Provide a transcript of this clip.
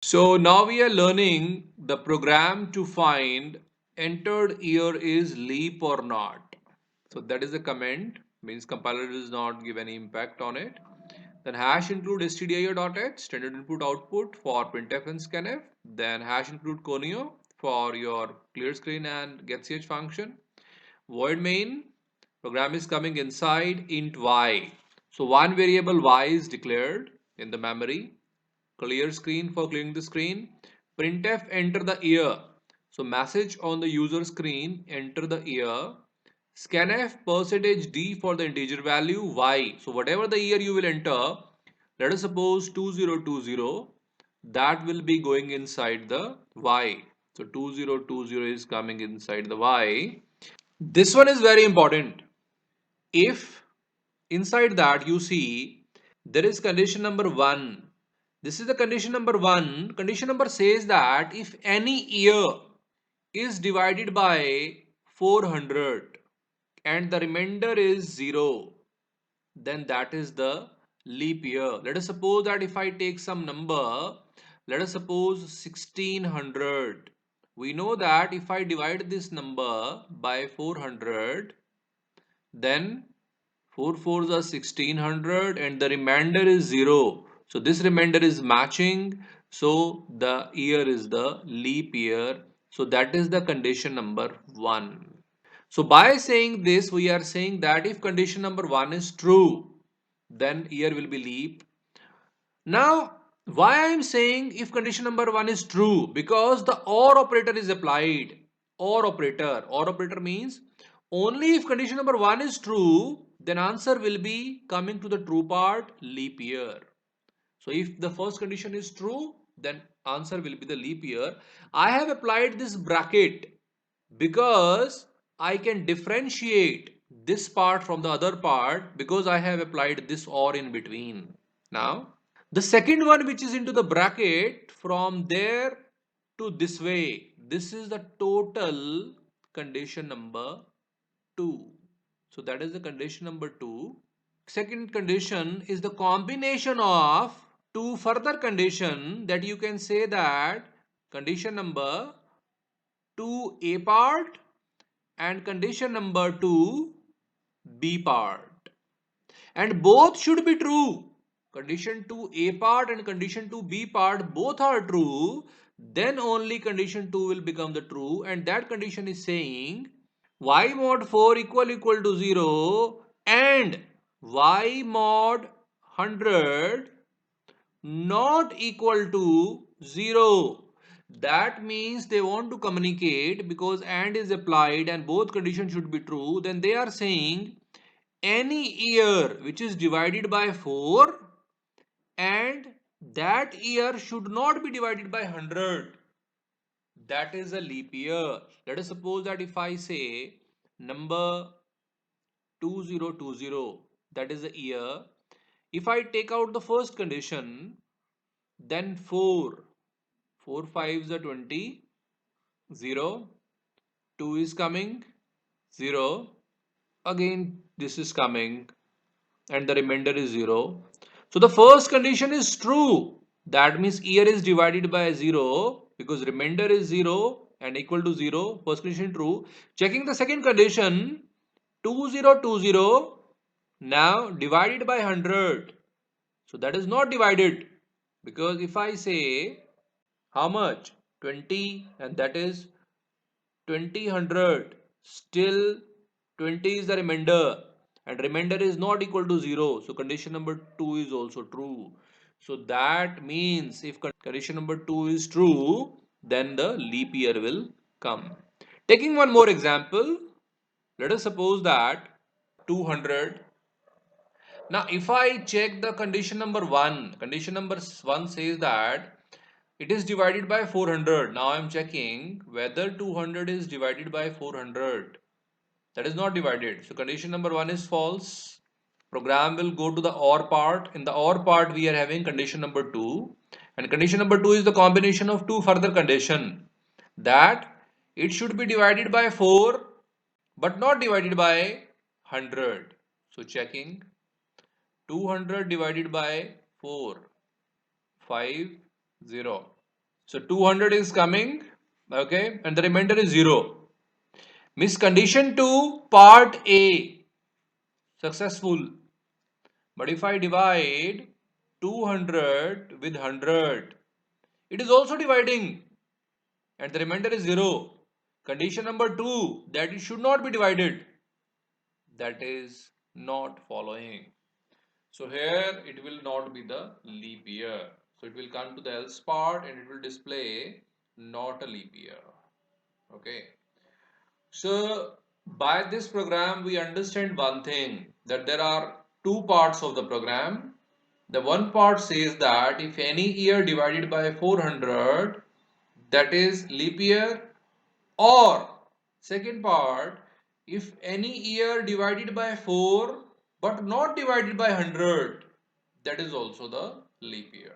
So now we are learning the program to find entered year is leap or not. So that is the comment, means compiler does not give any impact on it. Then hash include stdio.h, standard input output for printf and scanf. Then hash include conio for your clear screen and getch function. Void main, program is coming inside int y. So one variable y is declared in the memory. Clear screen for clearing the screen. Printf enter the year. So message on the user screen enter the year. Scanf percentage d for the integer value y. So whatever the year you will enter, let us suppose 2020, that will be going inside the y. So 2020 is coming inside the y. This one is very important. If inside that you see there is condition number 1. This is the condition number 1. Condition number says that if any year is divided by 400 and the remainder is 0, then that is the leap year. Let us suppose that if I take some number, let us suppose 1600. We know that if I divide this number by 400, then 4 fours are 1600 and the remainder is 0. So this remainder is matching. So the year is the leap year. So that is the condition number 1. So by saying this, we are saying that if condition number 1 is true, then year will be leap. Now, why I am saying if condition number 1 is true? Because the OR operator is applied. OR operator. OR operator means only if condition number 1 is true, then answer will be coming to the true part, leap year. So if the first condition is true, then answer will be the leap year. I have applied this bracket because I can differentiate this part from the other part because I have applied this OR in between. Now, the second one which is into the bracket from there to this way, this is the total condition number 2. So that is the condition number 2. Second condition is the combination of two further condition that you can say that condition number 2a part and condition number 2b part, and both should be true. Condition 2a part and condition 2b part both are true, then only condition 2 will become the true, and that condition is saying y mod 4 equal to 0 and y mod 100 not equal to 0. That means they want to communicate because and is applied and both conditions should be true. Then they are saying any year which is divided by 4 and that year should not be divided by 100. That is a leap year. Let us suppose that if I say number 2020, that is the year. If I take out the first condition, then 4. 4 5s are 20. 0. 2 is coming. 0. Again, this is coming. And the remainder is 0. So the first condition is true. That means year is divided by 0 because remainder is 0 and equal to 0. First condition true. Checking the second condition, 2020 now divided by 100. So that is not divided because if I say how much 20 and that is 20 100, still 20 is the remainder and remainder is not equal to 0, so condition number 2 is also true. So that means if condition number 2 is true, then the leap year will come. Taking one more example, let us suppose that 200. Now if I check the condition number 1, condition number 1 says that it is divided by 400. Now I am checking whether 200 is divided by 400. That is not divided. So condition number 1 is false. Program will go to the OR part. In the OR part we are having condition number 2. And condition number 2 is the combination of two further condition. That it should be divided by 4 but not divided by 100. So checking 200 divided by 4. 5 0. So 200 is coming, okay, and the remainder is 0. Means condition 2, part A, successful. But if I divide 200 with 100, it is also dividing and the remainder is 0. Condition number 2, that it should not be divided, that is not following. So here it will not be the leap year. So it will come to the else part and it will display not a leap year. Okay. So by this program we understand one thing, that there are two parts of the program. The one part says that if any year divided by 400, that is leap year, or second part, if any year divided by 4 but not divided by 100, that is also the leap year.